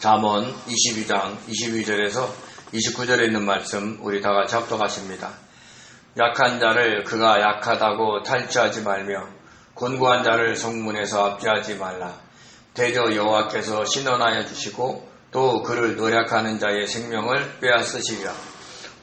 잠언 22장 22절에서 29절에 있는 말씀 우리 다 같이 합독하십니다. 약한 자를 그가 약하다고 탈취하지 말며 곤고한 자를 성문에서 압제하지 말라. 대저 여호와께서 신원하여 주시고 또 그를 노력하는 자의 생명을 빼앗으시리라.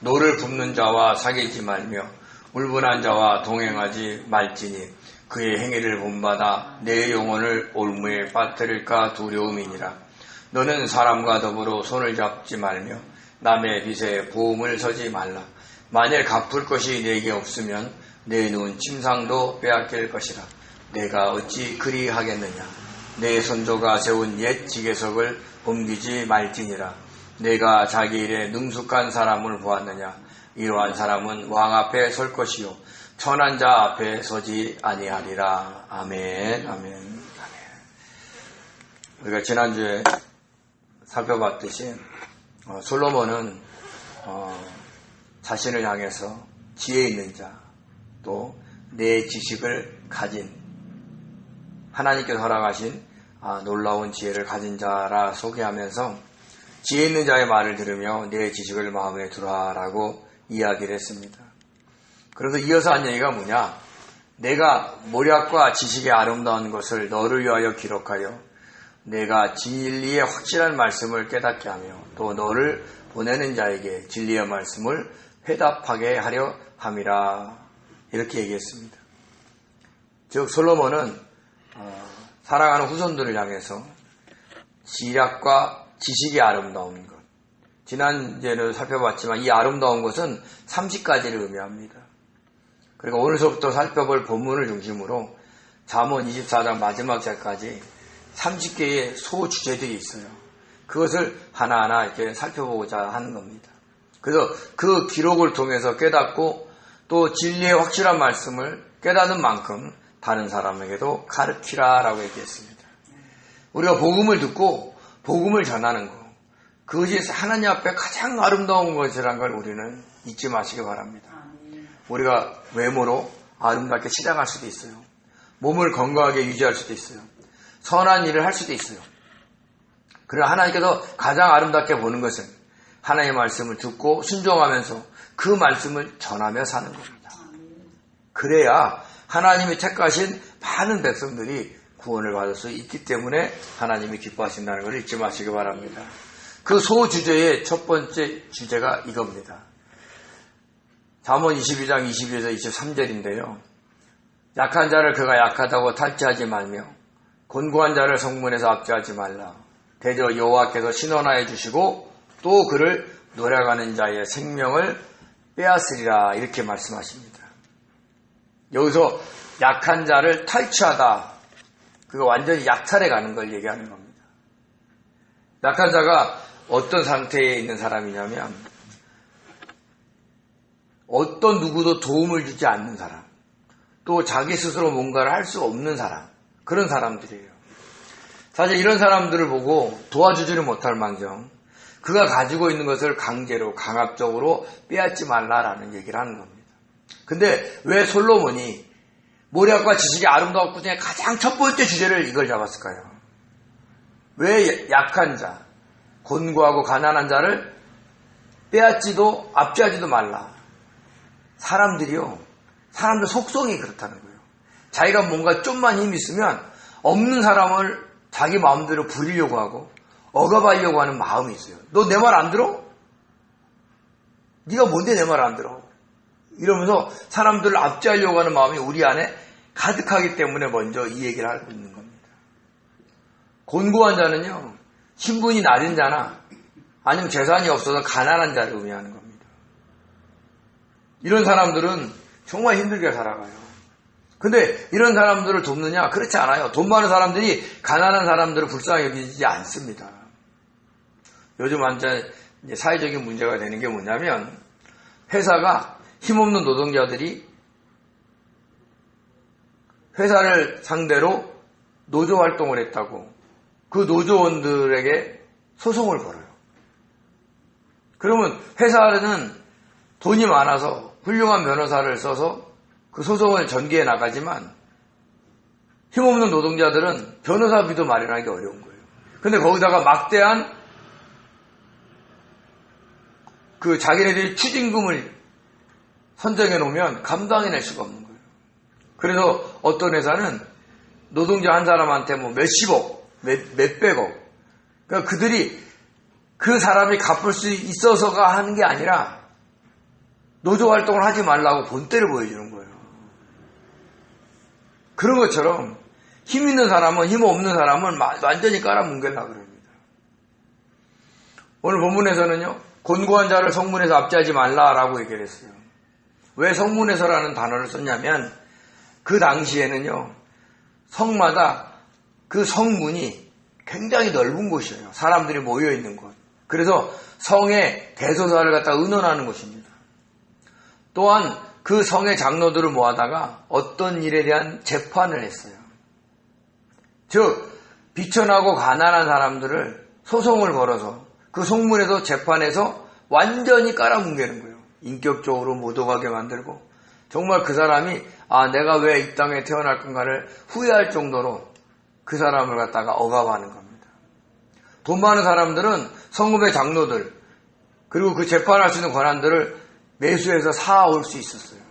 노를 붓는 자와 사귀지 말며 울분한 자와 동행하지 말지니 그의 행위를 본받아 내 영혼을 올무에 빠뜨릴까 두려움이니라. 너는 사람과 더불어 손을 잡지 말며 남의 빚에 보험을 서지 말라. 만일 갚을 것이 내게 없으면 내 눈 침상도 빼앗길 것이라. 내가 어찌 그리 하겠느냐. 내 선조가 세운 옛 지계석을 옮기지 말지니라. 내가 자기 일에 능숙한 사람을 보았느냐. 이러한 사람은 왕 앞에 설 것이요 천한 자 앞에 서지 아니하리라. 아멘. 아멘. 우리가 지난주에 살펴봤듯이 솔로몬은 자신을 향해서 지혜 있는 자, 또 내 지식을 가진 하나님께서 허락하신 놀라운 지혜를 가진 자라 소개하면서 지혜 있는 자의 말을 들으며 내 지식을 마음에 두라라고 이야기를 했습니다. 그래서 이어서 한 얘기가 뭐냐? 내가 모략과 지식의 아름다운 것을 너를 위하여 기록하여 내가 진리의 확실한 말씀을 깨닫게 하며 또 너를 보내는 자에게 진리의 말씀을 회답하게 하려 함이라. 이렇게 얘기했습니다. 즉 솔로몬은 사랑하는 후손들을 향해서 지략과 지식의 아름다운 것, 지난주에는 살펴봤지만 이 아름다운 것은 30가지를 의미합니다. 그리고 오늘서부터 살펴볼 본문을 중심으로 잠언 24장 마지막 절까지 30개의 소주제들이 있어요. 그것을 하나하나 이렇게 살펴보고자 하는 겁니다. 그래서 그 기록을 통해서 깨닫고 또 진리의 확실한 말씀을 깨닫는 만큼 다른 사람에게도 가르치라라고 얘기했습니다. 우리가 복음을 듣고 복음을 전하는 것, 그것이 하나님 앞에 가장 아름다운 것이라는 걸 우리는 잊지 마시기 바랍니다. 우리가 외모로 아름답게 시작할 수도 있어요. 몸을 건강하게 유지할 수도 있어요. 선한 일을 할 수도 있어요. 그러나 하나님께서 가장 아름답게 보는 것은 하나님의 말씀을 듣고 순종하면서 그 말씀을 전하며 사는 겁니다. 그래야 하나님이 택하신 많은 백성들이 구원을 받을 수 있기 때문에 하나님이 기뻐하신다는 걸 잊지 마시기 바랍니다. 그 소주제의 첫 번째 주제가 이겁니다. 잠언 22장 22에서 23절인데요. 약한 자를 그가 약하다고 탈취하지 말며 곤고한 자를 성문에서 압제하지 말라. 대저 여호와께서 신원하여 주시고 또 그를 노력하는 자의 생명을 빼앗으리라. 이렇게 말씀하십니다. 여기서 약한 자를 탈취하다, 그거 완전히 약탈해 가는 걸 얘기하는 겁니다. 약한 자가 어떤 상태에 있는 사람이냐면 어떤 누구도 도움을 주지 않는 사람, 또 자기 스스로 뭔가를 할 수 없는 사람, 그런 사람들이에요. 사실 이런 사람들을 보고 도와주지를 못할 망정 그가 가지고 있는 것을 강제로 강압적으로 빼앗지 말라라는 얘기를 하는 겁니다. 근데 왜 솔로몬이 모략과 지식의 아름다운 것 중에 가장 첫 번째 주제를 이걸 잡았을까요? 왜 약한 자, 곤고하고 가난한 자를 빼앗지도 압제하지도 말라. 사람들 속성이 그렇다는 거예요. 자기가 뭔가 좀만 힘이 있으면 없는 사람을 자기 마음대로 부리려고 하고 억압하려고 하는 마음이 있어요. 너 내 말 안 들어? 네가 뭔데 내 말 안 들어? 이러면서 사람들을 압제하려고 하는 마음이 우리 안에 가득하기 때문에 먼저 이 얘기를 하고 있는 겁니다. 곤고한 자는요, 신분이 낮은 자나 아니면 재산이 없어서 가난한 자를 의미하는 겁니다. 이런 사람들은 정말 힘들게 살아가요. 근데 이런 사람들을 돕느냐? 그렇지 않아요. 돈 많은 사람들이 가난한 사람들을 불쌍히 여기지 않습니다. 요즘 완전 사회적인 문제가 되는 게 뭐냐면 회사가 힘없는 노동자들이 회사를 상대로 노조 활동을 했다고 그 노조원들에게 소송을 걸어요. 그러면 회사는 돈이 많아서 훌륭한 변호사를 써서 그 소송을 전개해 나가지만 힘없는 노동자들은 변호사비도 마련하기 어려운 거예요. 근데 거기다가 막대한 그 자기네들이 추징금을 선정해 놓으면 감당해낼 수가 없는 거예요. 그래서 어떤 회사는 노동자 한 사람한테 뭐 몇십억, 몇백억. 그러니까 그들이 그 사람이 갚을 수 있어서가 하는 게 아니라 노조 활동을 하지 말라고 본때를 보여주는 거예요. 그런 것처럼 힘 있는 사람은 힘 없는 사람을 완전히 깔아뭉개려고 그럽니다. 오늘 본문에서는요, 곤고한 자를 성문에서 압제하지 말라라고 얘기를 했어요. 왜 성문에서라는 단어를 썼냐면 그 당시에는요, 성마다 그 성문이 굉장히 넓은 곳이에요. 사람들이 모여있는 곳. 그래서 성의 대소사를 갖다가 의논하는 곳입니다. 또한 그 성의 장로들을 모아다가 어떤 일에 대한 재판을 했어요. 즉 비천하고 가난한 사람들을 소송을 걸어서 그 성문에서 재판해서 완전히 깔아뭉개는 거예요. 인격적으로 못 오가게 만들고 정말 그 사람이 내가 왜 이 땅에 태어날 건가를 후회할 정도로 그 사람을 갖다가 억압하는 겁니다. 돈 많은 사람들은 성읍의 장로들 그리고 그 재판할 수 있는 권한들을 매수해서 사올 수 있었어요.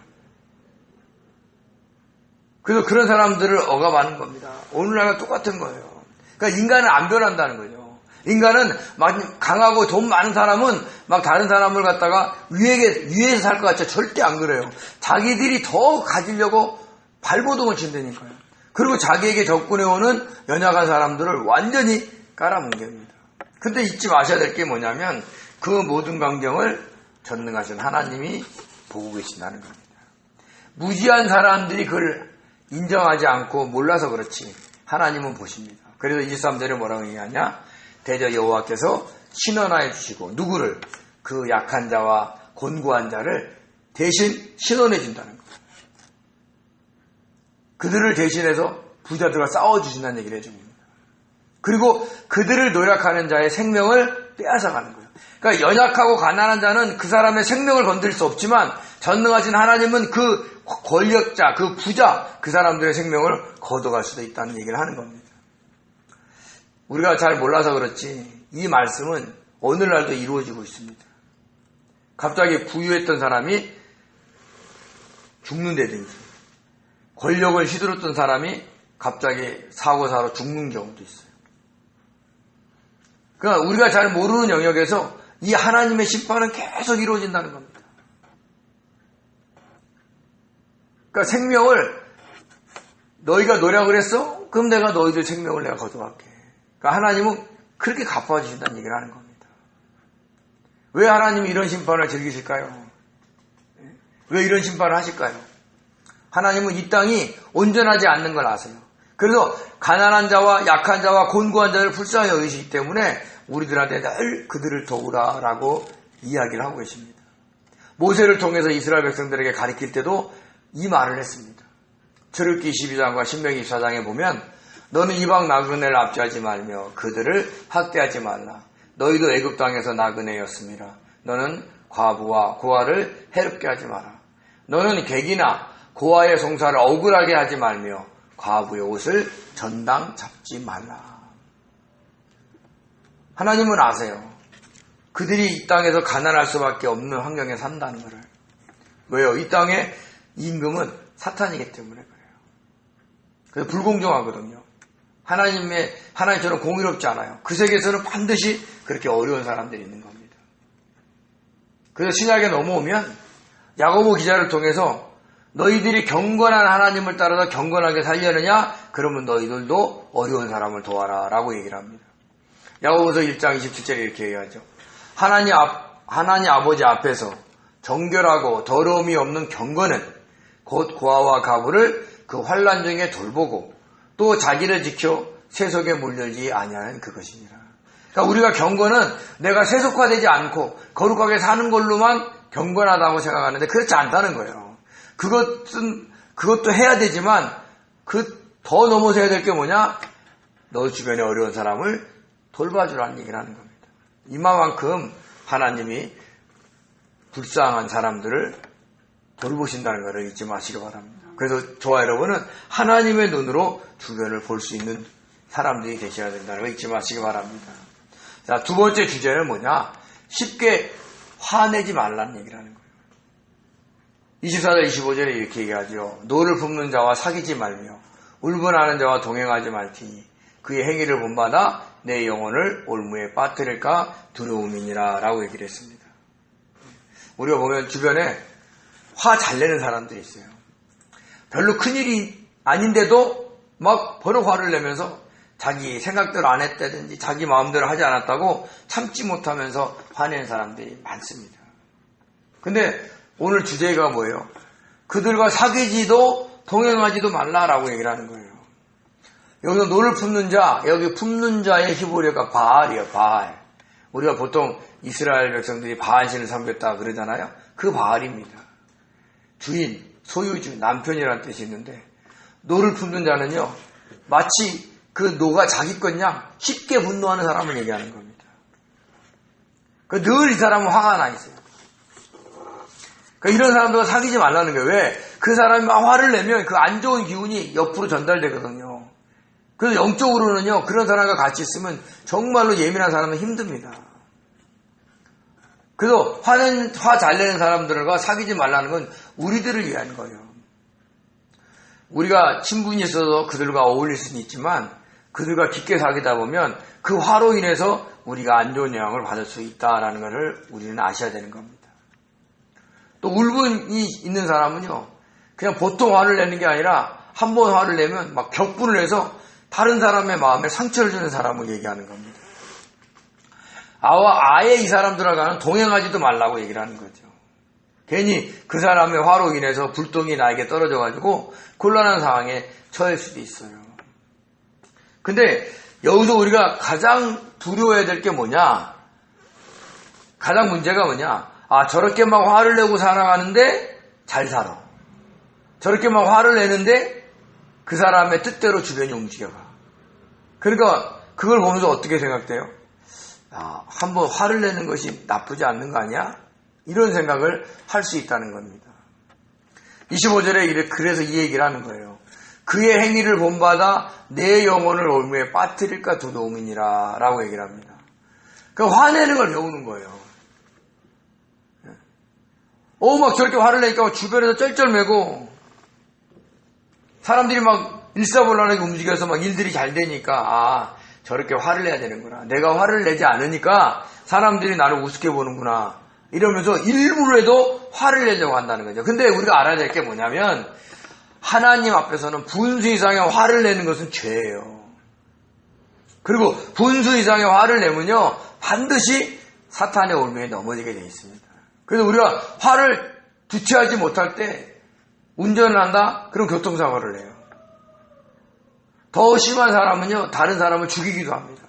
그래서 그런 사람들을 억압하는 겁니다. 오늘날과 똑같은 거예요. 그러니까 인간은 안 변한다는 거죠. 인간은 막 강하고 돈 많은 사람은 막 다른 사람을 갖다가 위에서 살 것 같죠. 절대 안 그래요. 자기들이 더 가지려고 발버둥을 친다니까요. 그리고 자기에게 접근해오는 연약한 사람들을 완전히 깔아뭉갭니다. 근데 잊지 마셔야 될 게 뭐냐면 그 모든 광경을 전능하신 하나님이 보고 계신다는 겁니다. 무지한 사람들이 그걸 인정하지 않고 몰라서 그렇지 하나님은 보십니다. 그래서 23절에 뭐라고 얘기하냐? 대저 여호와께서 신원하여 주시고 누구를? 그 약한 자와 곤고한 자를 대신 신원해 준다는 거예요. 그들을 대신해서 부자들과 싸워주신다는 얘기를 해줍니다. 그리고 그들을 노력하는 자의 생명을 빼앗아가는 거예요. 그러니까 연약하고 가난한 자는 그 사람의 생명을 건드릴 수 없지만 전능하신 하나님은 그 권력자, 그 부자, 그 사람들의 생명을 거둬갈 수도 있다는 얘기를 하는 겁니다. 우리가 잘 몰라서 그렇지 이 말씀은 오늘날도 이루어지고 있습니다. 갑자기 부유했던 사람이 죽는다든지 권력을 휘두르던 사람이 갑자기 사고사로 죽는 경우도 있어요. 그러니까 우리가 잘 모르는 영역에서 이 하나님의 심판은 계속 이루어진다는 겁니다. 그러니까 생명을 너희가 노력을 했어? 그럼 내가 너희들 생명을 내가 거둬갈게. 그러니까 하나님은 그렇게 갚아주신다는 얘기를 하는 겁니다. 왜 하나님이 이런 심판을 즐기실까요? 왜 이런 심판을 하실까요? 하나님은 이 땅이 온전하지 않는 걸 아세요. 그래서 가난한 자와 약한 자와 곤고한 자를 불쌍히 여기시기 때문에 우리들한테 늘 그들을 도우라라고 이야기를 하고 계십니다. 모세를 통해서 이스라엘 백성들에게 가르칠 때도 이 말을 했습니다. 출애굽기 22장과 신명기 24장에 보면 너는 이방 나그네를 압제하지 말며 그들을 학대하지 말라. 너희도 애굽 땅에서 나그네였음이라. 너는 과부와 고아를 해롭게 하지 마라. 너는 객이나 고아의 송사를 억울하게 하지 말며 과부의 옷을 전당 잡지 말라. 하나님은 아세요. 그들이 이 땅에서 가난할 수밖에 없는 환경에 산다는 것을. 왜요? 이 땅의 임금은 사탄이기 때문에 그래요. 그래서 불공정하거든요. 하나님처럼 공의롭지 않아요. 그 세계에서는 반드시 그렇게 어려운 사람들이 있는 겁니다. 그래서 신약에 넘어오면 야고보 기자를 통해서 너희들이 경건한 하나님을 따라서 경건하게 살려느냐? 그러면 너희들도 어려운 사람을 도와라 라고 얘기를 합니다. 야고보서 1장 27절에 이렇게 얘기하죠. 하나님 아버지 앞에서 정결하고 더러움이 없는 경건은 곧 고아와 가부를 그 환난 중에 돌보고 또 자기를 지켜 세속에 물들지 아니하는 그것이니라. 그러니까 우리가 경건은 내가 세속화되지 않고 거룩하게 사는 걸로만 경건하다고 생각하는데 그렇지 않다는 거예요. 그것도 해야 되지만 더 넘어서 해야 될 게 뭐냐? 너 주변에 어려운 사람을 돌봐주라는 얘기를 하는 겁니다. 이만큼 하나님이 불쌍한 사람들을 돌보신다는 것을 잊지 마시기 바랍니다. 그래서 저와 여러분은 하나님의 눈으로 주변을 볼 수 있는 사람들이 되셔야 된다는 걸 잊지 마시기 바랍니다. 자, 두 번째 주제는 뭐냐? 쉽게 화내지 말라는 얘기를 하는 거예요. 24절 25절에 이렇게 얘기하죠. 노를 품는 자와 사귀지 말며 울분하는 자와 동행하지 말지니 그의 행위를 본받아 내 영혼을 올무에 빠뜨릴까 두려움이니라 라고 얘기를 했습니다. 우리가 보면 주변에 화 잘 내는 사람들이 있어요. 별로 큰일이 아닌데도 막 버럭 화를 내면서 자기 생각대로 안 했다든지 자기 마음대로 하지 않았다고 참지 못하면서 화내는 사람들이 많습니다. 근데 오늘 주제가 뭐예요? 그들과 사귀지도 동행하지도 말라라고 얘기를 하는 거예요. 여기서 노를 품는 자, 여기 품는 자의 히브리어가 바알이에요. 바알. 우리가 보통 이스라엘 백성들이 바알신을 섬겼다 그러잖아요. 그 바알입니다. 주인, 소유주, 남편이라는 뜻이 있는데 노를 품는 자는요. 마치 그 노가 자기 것냥 쉽게 분노하는 사람을 얘기하는 겁니다. 늘 이 사람은 화가 나 있어요. 이런 사람들과 사귀지 말라는 거예요. 왜? 그 사람이 막 화를 내면 그 안 좋은 기운이 옆으로 전달되거든요. 그래서 영적으로는요, 그런 사람과 같이 있으면 정말로 예민한 사람은 힘듭니다. 그래서 화 잘 내는 사람들과 사귀지 말라는 건 우리들을 위한 거예요. 우리가 친분이 있어서 그들과 어울릴 수는 있지만 그들과 깊게 사귀다 보면 그 화로 인해서 우리가 안 좋은 영향을 받을 수 있다는 것을 우리는 아셔야 되는 겁니다. 또 울분이 있는 사람은요, 그냥 보통 화를 내는 게 아니라 한 번 화를 내면 막 격분을 해서 다른 사람의 마음에 상처를 주는 사람을 얘기하는 겁니다. 아예 이 사람들하고는 동행하지도 말라고 얘기를 하는 거죠. 괜히 그 사람의 화로 인해서 불똥이 나에게 떨어져가지고 곤란한 상황에 처할 수도 있어요. 근데 여기서 우리가 가장 두려워해야 될 게 뭐냐? 가장 문제가 뭐냐? 저렇게 막 화를 내고 살아가는데 잘 살아. 저렇게 막 화를 내는데 그 사람의 뜻대로 주변이 움직여가. 그러니까 그걸 보면서 어떻게 생각돼요? 한번 화를 내는 것이 나쁘지 않는 거 아니야? 이런 생각을 할 수 있다는 겁니다. 25절에 그래서 이 얘기를 하는 거예요. 그의 행위를 본받아 내 영혼을 올무에 빠뜨릴까 두려움이니라 라고 얘기를 합니다. 화내는 걸 배우는 거예요. 막 저렇게 화를 내니까 주변에서 쩔쩔매고 사람들이 막 일사불란하게 움직여서 막 일들이 잘 되니까 저렇게 화를 내야 되는구나. 내가 화를 내지 않으니까 사람들이 나를 우습게 보는구나. 이러면서 일부러라도 화를 내려고 한다는 거죠. 근데 우리가 알아야 될 게 뭐냐면 하나님 앞에서는 분수 이상의 화를 내는 것은 죄예요. 그리고 분수 이상의 화를 내면요 반드시 사탄의 올무에 넘어지게 되어 있습니다. 그래서 우리가 화를 주체하지 못할 때 운전을 한다? 그럼 교통사고를 내요. 더 심한 사람은요 다른 사람을 죽이기도 합니다.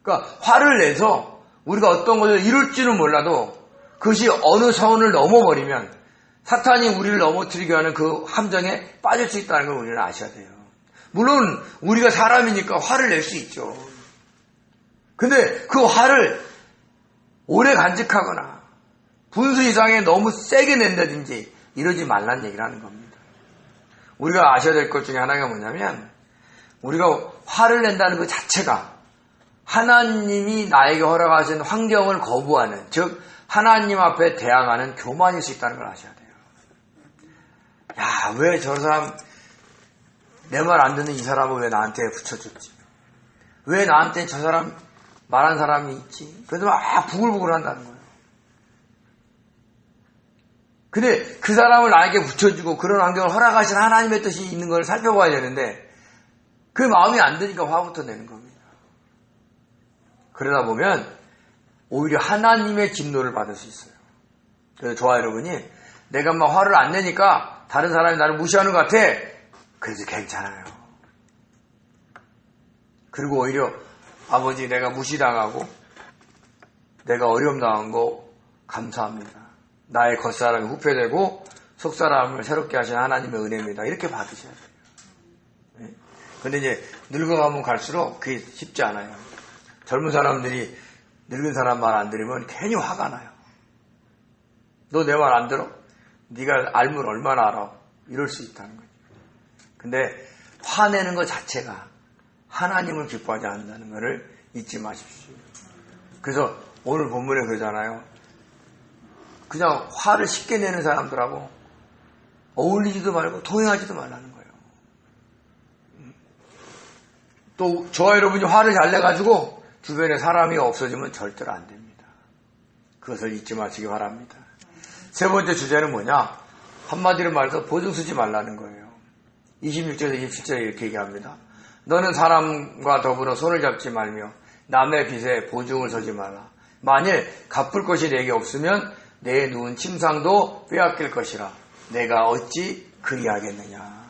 그러니까 화를 내서 우리가 어떤 것을 이룰지는 몰라도 그것이 어느 선을 넘어버리면 사탄이 우리를 넘어뜨리게 하는 그 함정에 빠질 수 있다는 걸 우리는 아셔야 돼요. 물론 우리가 사람이니까 화를 낼 수 있죠. 근데 그 화를 오래 간직하거나 분수 이상에 너무 세게 낸다든지 이러지 말라는 얘기를 하는 겁니다. 우리가 아셔야 될 것 중에 하나가 뭐냐면 우리가 화를 낸다는 것 자체가 하나님이 나에게 허락하신 환경을 거부하는, 즉 하나님 앞에 대항하는 교만일 수 있다는 걸 아셔야 돼요. 왜 저 사람 내 말 안 듣는 이 사람을 왜 나한테 붙여줬지? 왜 나한테 저 사람 말한 사람이 있지? 그래도 막 부글부글 한다는 거예요. 근데 그 사람을 나에게 붙여주고 그런 환경을 허락하신 하나님의 뜻이 있는 걸 살펴봐야 되는데 그 마음이 안 드니까 화부터 내는 겁니다. 그러다 보면 오히려 하나님의 진노를 받을 수 있어요. 그래서 저와 여러분이 내가 막 화를 안 내니까 다른 사람이 나를 무시하는 것 같아. 그래서 괜찮아요. 그리고 오히려 아버지 내가 무시당하고 내가 어려움 당한 거 감사합니다. 나의 겉사람이 후패되고 속사람을 새롭게 하신 하나님의 은혜입니다. 이렇게 받으셔야 돼요. 근데 이제 늙어가면 갈수록 그게 쉽지 않아요. 젊은 사람들이 늙은 사람 말 안 들으면 괜히 화가 나요. 너 내 말 안 들어? 네가 알면 얼마나 알아? 이럴 수 있다는 거죠. 근데 화내는 것 자체가 하나님을 기뻐하지 않는다는 것을 잊지 마십시오. 그래서 오늘 본문에 그러잖아요. 그냥 화를 쉽게 내는 사람들하고 어울리지도 말고 동행하지도 말라는 거예요. 또 저와 여러분이 화를 잘 내가지고 주변에 사람이 없어지면 절대로 안 됩니다. 그것을 잊지 마시기 바랍니다. 세 번째 주제는 뭐냐? 한마디로 말해서 보증 서지 말라는 거예요. 26절에서 27절에 이렇게 얘기합니다. 너는 사람과 더불어 손을 잡지 말며 남의 빚에 보증을 서지 마라. 만일 갚을 것이 내게 없으면 내 누운 침상도 빼앗길 것이라. 내가 어찌 그리하겠느냐.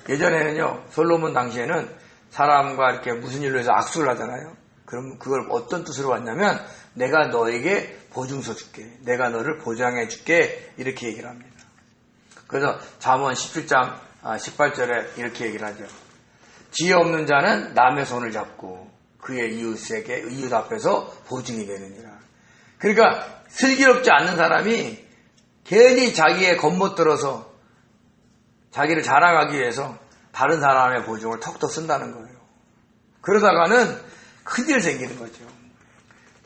예전에는요, 솔로몬 당시에는 사람과 이렇게 무슨 일로 해서 악수를 하잖아요. 그럼 그걸 어떤 뜻으로 왔냐면 내가 너에게 보증서 줄게. 내가 너를 보장해 줄게. 이렇게 얘기를 합니다. 그래서 잠언 17장 18절에 이렇게 얘기를 하죠. 지혜 없는 자는 남의 손을 잡고 그의 이웃 앞에서 보증이 되느니라. 그러니까 슬기롭지 않는 사람이 괜히 자기의 겉멋 들어서 자기를 자랑하기 위해서 다른 사람의 보증을 턱턱 쓴다는 거예요. 그러다가는 큰일 생기는 거죠.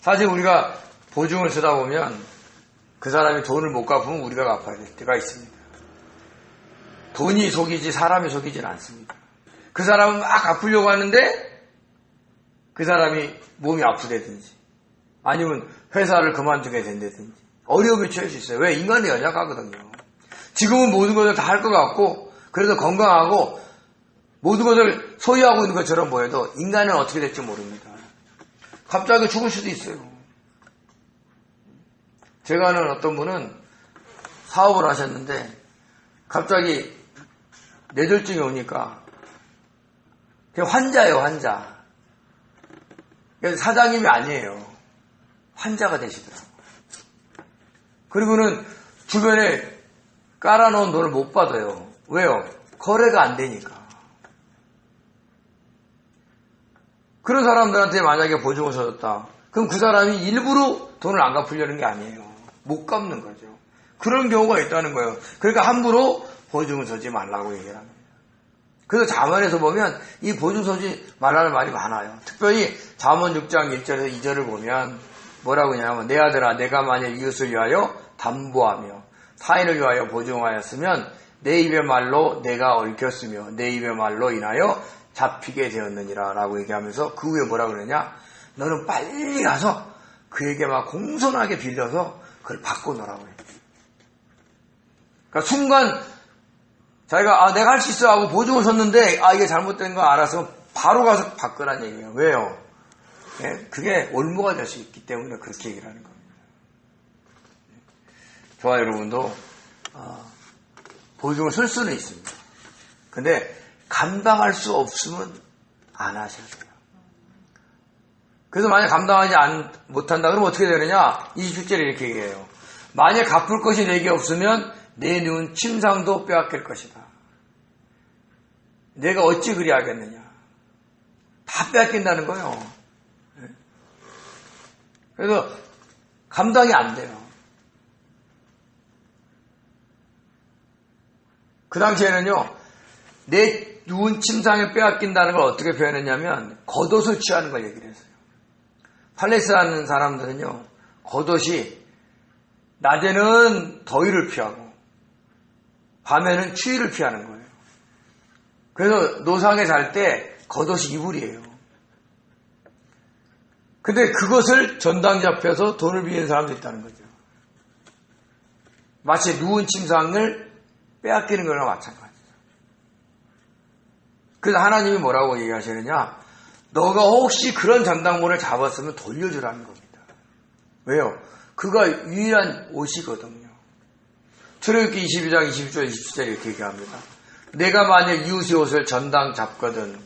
사실 우리가 보증을 쓰다 보면 그 사람이 돈을 못 갚으면 우리가 갚아야 될 때가 있습니다. 돈이 속이지 사람이 속이지는 않습니다. 그 사람은 막 갚으려고 하는데 그 사람이 몸이 아프다든지 아니면 회사를 그만두게 된다든지 어려움에 처할 수 있어요. 왜? 인간은 연약하거든요. 지금은 모든 것을 다 할 것 같고 그래서 건강하고 모든 것을 소유하고 있는 것처럼 보여도 인간은 어떻게 될지 모릅니다. 갑자기 죽을 수도 있어요. 제가 아는 어떤 분은 사업을 하셨는데 갑자기 뇌졸중이 오니까 환자예요, 환자. 사장님이 아니에요. 환자가 되시더라고요. 그리고는 주변에 깔아놓은 돈을 못 받아요. 왜요? 거래가 안 되니까. 그런 사람들한테 만약에 보증을 서줬다. 그럼 그 사람이 일부러 돈을 안 갚으려는 게 아니에요. 못 갚는 거죠. 그런 경우가 있다는 거예요. 그러니까 함부로 보증을 서지 말라고 얘기를 합니다. 그래서 잠언에서 보면 이 보증 서지 말라는 말이 많아요. 특별히 잠언 6장 1절에서 2절을 보면 뭐라고 하냐면 내 아들아 내가 만일 이웃을 위하여 담보하며 타인을 위하여 보증하였으면 내 입의 말로 내가 얽혔으며 내 입의 말로 인하여 잡히게 되었느니라 라고 얘기하면서 그 후에 뭐라고 그러냐? 너는 빨리 가서 그에게 막 공손하게 빌려서 그걸 바꿔놓으라고 해요. 그러니까 순간 자기가 내가 할 수 있어 하고 보증을 섰는데 이게 잘못된 거 알아서 바로 가서 바꾸라는 얘기예요. 왜요? 네? 그게 올무가 될 수 있기 때문에 그렇게 얘기를 하는 겁니다. 저와 여러분도 보증을 설 수는 있습니다. 근데 감당할 수 없으면 안 하셔야 돼요. 그래서 만약 감당하지 못한다 그러면 어떻게 되느냐? 27절에 이렇게 얘기해요. 만약 갚을 것이 내게 없으면 내 누운 침상도 빼앗길 것이다. 내가 어찌 그리하겠느냐. 다 빼앗긴다는 거예요. 그래서 감당이 안 돼요. 그 당시에는요. 내 누운 침상에 빼앗긴다는 걸 어떻게 표현했냐면 겉옷을 취하는 걸 얘기를 했어요. 팔레스타인 사람들은요. 겉옷이 낮에는 더위를 피하고 밤에는 추위를 피하는 거예요. 그래서 노상에 잘 때 겉옷이 이불이에요. 근데 그것을 전당 잡혀서 돈을 빌리는 사람도 있다는 거죠. 마치 누운 침상을 빼앗기는 거랑 마찬가지죠. 그래서 하나님이 뭐라고 얘기하시느냐? 너가 혹시 그런 전당물을 잡았으면 돌려주라는 겁니다. 왜요? 그가 유일한 옷이거든요. 출애굽기 22장 20절 27절 이렇게 얘기합니다. 내가 만약 이웃의 옷을 전당 잡거든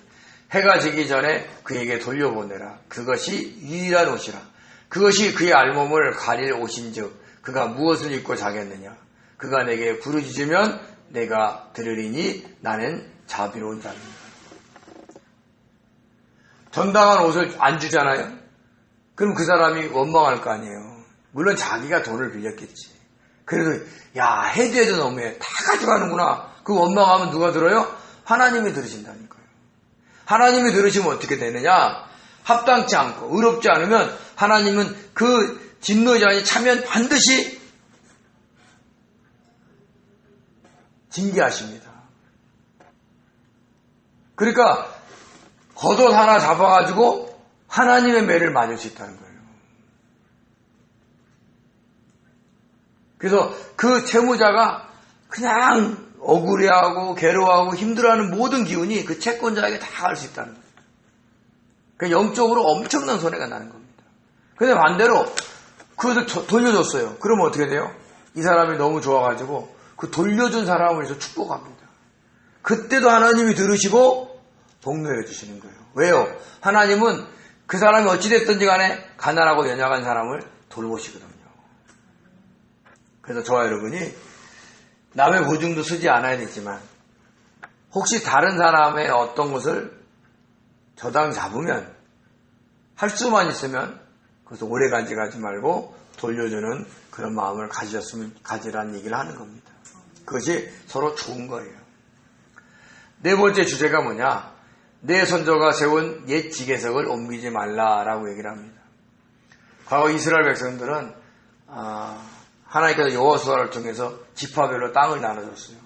해가 지기 전에 그에게 돌려보내라. 그것이 유일한 옷이라. 그것이 그의 알몸을 가릴 옷인즉 그가 무엇을 입고 자겠느냐. 그가 내게 부르짖으면 내가 들으리니 나는 자비로운 자입니다. 전당한 옷을 안 주잖아요. 그럼 그 사람이 원망할 거 아니에요. 물론 자기가 돈을 빌렸겠지. 그래도 해도 해도 너무해. 다 가져가는구나. 그 원망하면 누가 들어요? 하나님이 들으신다니까요. 하나님이 들으시면 어떻게 되느냐? 합당치 않고 의롭지 않으면 하나님은 그 진노의 잔이 차면 반드시 징계하십니다. 그러니까 겉옷 하나 잡아가지고 하나님의 매를 맞을 수 있다는 거예요. 그래서 그 채무자가 그냥 억울해하고 괴로워하고 힘들어하는 모든 기운이 그 채권자에게 다 갈 수 있다는 거예요. 그러니까 영적으로 엄청난 손해가 나는 겁니다. 근데 반대로 그것을 돌려줬어요. 그러면 어떻게 돼요? 이 사람이 너무 좋아가지고 그 돌려준 사람을 위해서 축복합니다. 그때도 하나님이 들으시고 복노해 주시는 거예요. 왜요? 하나님은 그 사람이 어찌됐든지 간에 가난하고 연약한 사람을 돌보시거든요. 그래서 저와 여러분이 남의 보증도 쓰지 않아야 되지만 혹시 다른 사람의 어떤 것을 저당 잡으면 할 수만 있으면 그것을 오래 간직하지 말고 돌려주는 그런 마음을 가지라는 얘기를 하는 겁니다. 그것이 서로 좋은 거예요. 네 번째 주제가 뭐냐? 내 선조가 세운 옛 지계석을 옮기지 말라라고 얘기를 합니다. 과거 이스라엘 백성들은 하나님께서 여호수아를 통해서 지파별로 땅을 나눠줬어요.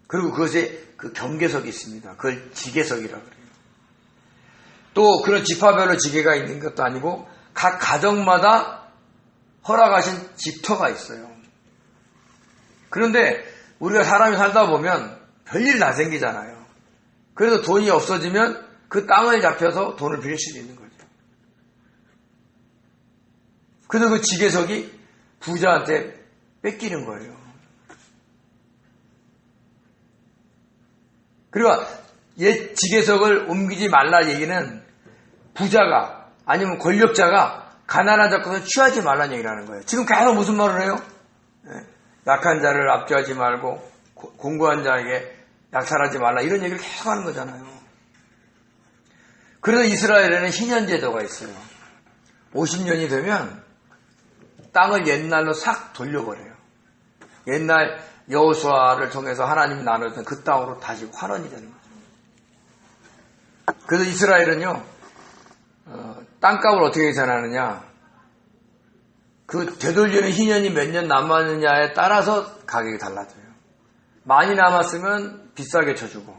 그리고 그것에 그 경계석이 있습니다. 그걸 지계석이라고 그래요. 또 그런 지파별로 지계가 있는 것도 아니고 각 가정마다 허락하신 집터가 있어요. 그런데 우리가 사람이 살다 보면 별일 다 생기잖아요. 그래서 돈이 없어지면 그 땅을 잡혀서 돈을 빌릴 수도 있는 거죠. 그래서 그 지계석이 부자한테 뺏기는 거예요. 그리고 옛 지계석을 옮기지 말라 얘기는 부자가 아니면 권력자가 가난한 자권을 취하지 말라는 얘기를 하는 거예요. 지금 계속 무슨 말을 해요? 약한 자를 압제하지 말고 공고한 자에게 약탈하지 말라 이런 얘기를 계속 하는 거잖아요. 그래서 이스라엘에는 희년제도가 있어요. 50년이 되면 땅을 옛날로 싹 돌려버려요. 옛날 여호수아를 통해서 하나님이 나눴던 그 땅으로 다시 환원이 되는 거죠. 그래서 이스라엘은요, 땅값을 어떻게 계산하느냐, 그 되돌리는 희년이 몇 년 남았느냐에 따라서 가격이 달라져요. 많이 남았으면 비싸게 쳐주고,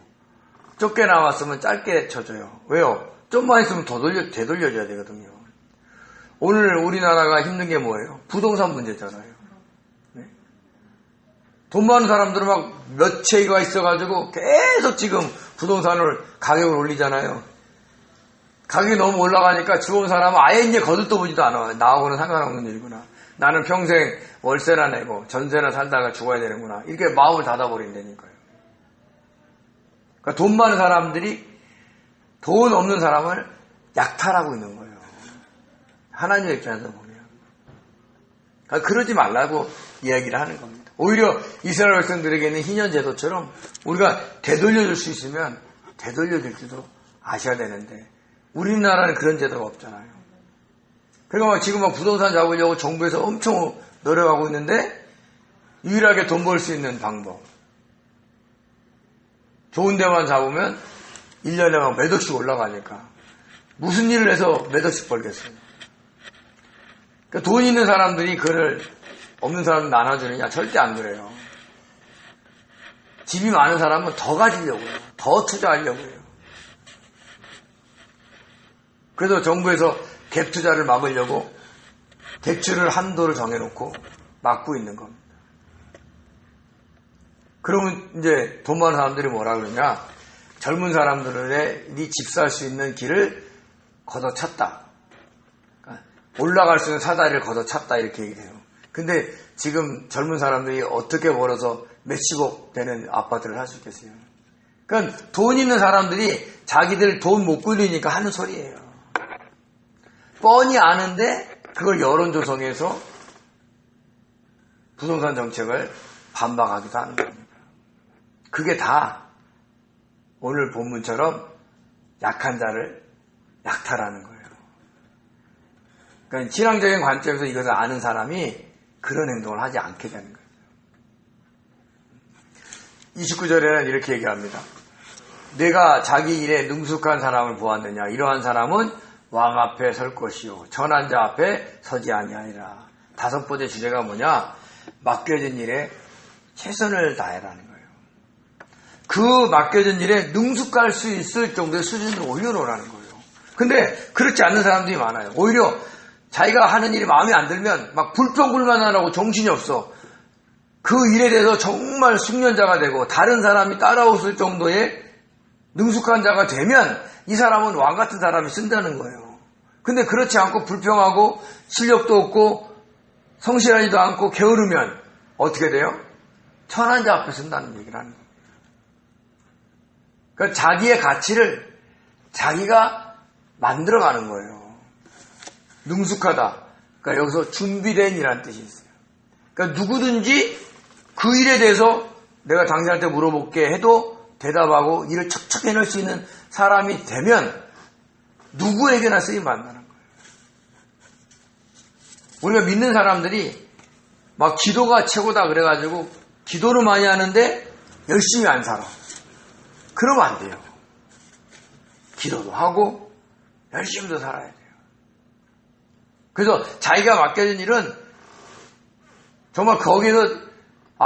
적게 남았으면 짧게 쳐줘요. 왜요? 좀만 있으면 더 되돌려줘야 되거든요. 오늘 우리나라가 힘든 게 뭐예요? 부동산 문제잖아요. 네? 돈 많은 사람들은 막 몇 채가 있어가지고 계속 지금 부동산을 가격을 올리잖아요. 가격이 너무 올라가니까 주운 사람은 아예 이제 거들떠 보지도 않아. 나하고는 상관없는 일이구나. 나는 평생 월세나 내고 전세나 살다가 죽어야 되는구나. 이렇게 마음을 닫아버린다니까요. 그러니까 돈 많은 사람들이 돈 없는 사람을 약탈하고 있는 거예요. 하나님의 입장에서 보면. 그러니까 그러지 말라고 이야기를 하는 겁니다. 오히려 이스라엘 백성들에게는 희년제도처럼 우리가 되돌려줄 수 있으면 되돌려줄지도 아셔야 되는데 우리나라는 그런 제도가 없잖아요. 그러니까 지금 막 부동산 잡으려고 정부에서 엄청 노력하고 있는데 유일하게 돈 벌 수 있는 방법. 좋은 데만 잡으면 1년에 막 몇 억씩 올라가니까 무슨 일을 해서 몇 억씩 벌겠어요. 그러니까 돈 있는 사람들이 그를 없는 사람 나눠주느냐? 절대 안 그래요. 집이 많은 사람은 더 가지려고요. 더 투자하려고요. 그래서 정부에서 갭 투자를 막으려고 대출을 한도를 정해놓고 막고 있는 겁니다. 그러면 이제 돈 많은 사람들이 뭐라 그러냐? 젊은 사람들의 집 살 수 있는 길을 걷어찼다. 그러니까 올라갈 수 있는 사다리를 걷어찼다 이렇게 얘기해요. 근데 지금 젊은 사람들이 어떻게 벌어서 몇십억 되는 아파트를 살 수 있겠어요? 그러니까 돈 있는 사람들이 자기들 돈 못 굴리니까 하는 소리예요. 뻔히 아는데 그걸 여론 조성해서 부동산 정책을 반박하기도 하는 겁니다. 그게 다 오늘 본문처럼 약한 자를 약탈하는 거예요. 그러니까 신앙적인 관점에서 이것을 아는 사람이 그런 행동을 하지 않게 되는 거예요. 29절에는 이렇게 얘기합니다. 내가 자기 일에 능숙한 사람을 보았느냐. 이러한 사람은 왕 앞에 설 것이요 전한 자 앞에 서지 아니하리라. 다섯 번째 주제가 뭐냐? 맡겨진 일에 최선을 다해라는 거예요. 그 맡겨진 일에 능숙할 수 있을 정도의 수준으로 올려놓으라는 거예요. 근데 그렇지 않는 사람들이 많아요. 오히려 자기가 하는 일이 마음에 안 들면 막 불평불만하라고 정신이 없어. 그 일에 대해서 정말 숙련자가 되고 다른 사람이 따라오실 정도의 능숙한 자가 되면 이 사람은 왕 같은 사람이 쓴다는 거예요. 근데 그렇지 않고 불평하고 실력도 없고 성실하지도 않고 게으르면 어떻게 돼요? 천한 자 앞에 쓴다는 얘기를 하는 거예요. 그러니까 자기의 가치를 자기가 만들어가는 거예요. 능숙하다. 그러니까 여기서 준비된 이라는 뜻이 있어요. 그러니까 누구든지 그 일에 대해서 내가 당신한테 물어볼게 해도 대답하고 일을 척척 해낼 수 있는 사람이 되면 누구에게나 쓰임 받는다는 거예요. 우리가 믿는 사람들이 막 기도가 최고다 그래가지고 기도를 많이 하는데 열심히 안 살아. 그러면 안 돼요. 기도도 하고 열심히도 살아야 돼요. 그래서 자기가 맡겨진 일은 정말 거기서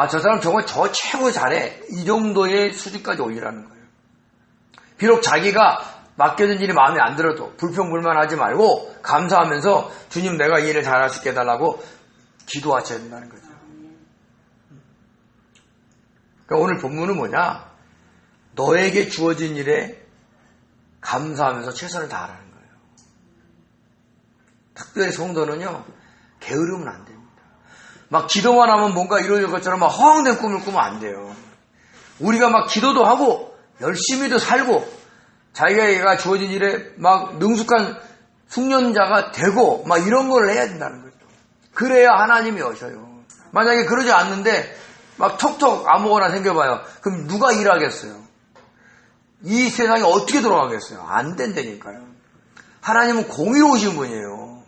저 사람 정말 저 최고 잘해. 이 정도의 수준까지 올리라는 거예요. 비록 자기가 맡겨진 일이 마음에 안 들어도 불평불만하지 말고 감사하면서 주님 내가 이 일을 잘할 수 있게 해달라고 기도하셔야 된다는 거죠. 그러니까 오늘 본문은 뭐냐? 너에게 주어진 일에 감사하면서 최선을 다하라는 거예요. 특별히 성도는요, 게으르면 안 됩니다. 막 기도만 하면 뭔가 이루어질 것처럼 막 허황된 꿈을 꾸면 안 돼요. 우리가 막 기도도 하고 열심히도 살고 자기가 주어진 일에 막 능숙한 숙련자가 되고 막 이런 걸 해야 된다는 거죠. 그래야 하나님이 오셔요. 만약에 그러지 않는데 막 톡톡 아무거나 생겨봐요. 그럼 누가 일하겠어요? 이 세상이 어떻게 돌아가겠어요? 안 된다니까요. 하나님은 공의로우신 분이에요.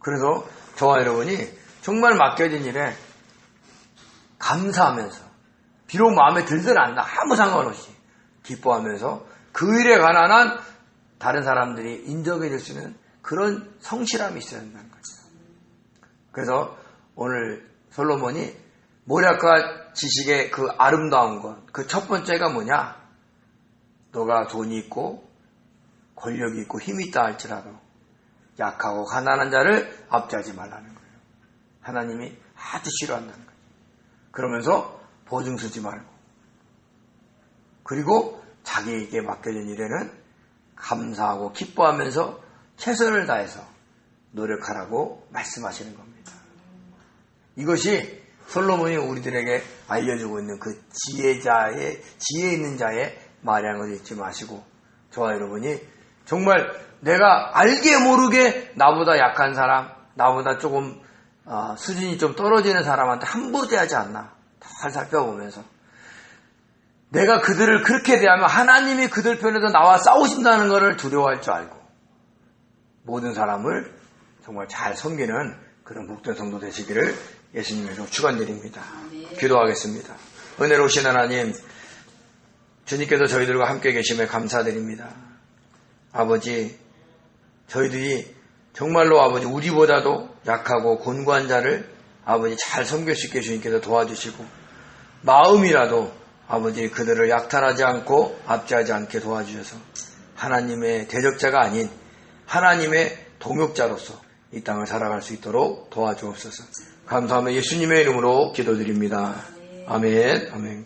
그래서 저와 여러분이 정말 맡겨진 일에 감사하면서 비록 마음에 들든 안 나 아무 상관없이 기뻐하면서 그 일에 관한 한 다른 사람들이 인정해 줄 수 있는 그런 성실함이 있어야 한다는 거죠. 그래서 오늘 솔로몬이 모략과 지식의 그 아름다운 것, 그 첫 번째가 뭐냐? 너가 돈이 있고 권력이 있고 힘이 있다 할지라도 약하고 가난한 자를 압제하지 말라는 거예요. 하나님이 아주 싫어한다는 거예요. 그러면서 보증 서지 말고 그리고 자기에게 맡겨진 일에는 감사하고 기뻐하면서 최선을 다해서 노력하라고 말씀하시는 겁니다. 이것이 솔로몬이 우리들에게 알려주고 있는 그 지혜 있는 자의 말이라는 것을 잊지 마시고 저와 여러분이 정말 내가 알게 모르게 나보다 약한 사람, 나보다 조금 수준이 좀 떨어지는 사람한테 함부로 대하지 않나 잘 살펴보면서 내가 그들을 그렇게 대하면 하나님이 그들 편에서 나와 싸우신다는 것을 두려워할 줄 알고 모든 사람을 정말 잘 섬기는 그런 복된 성도 되시기를 예수님의 이름으로 축원드립니다. 기도하겠습니다. 은혜로우신 하나님, 주님께서 저희들과 함께 계심에 감사드립니다. 아버지, 저희들이 정말로 아버지 우리보다도 약하고 곤고한 자를 아버지 잘 섬길 수 있게 주님께서 도와주시고 마음이라도 아버지 그들을 약탈하지 않고 압제하지 않게 도와주셔서 하나님의 대적자가 아닌 하나님의 동역자로서 이 땅을 살아갈 수 있도록 도와주옵소서. 감사하며 예수님의 이름으로 기도드립니다. 아멘. 아멘.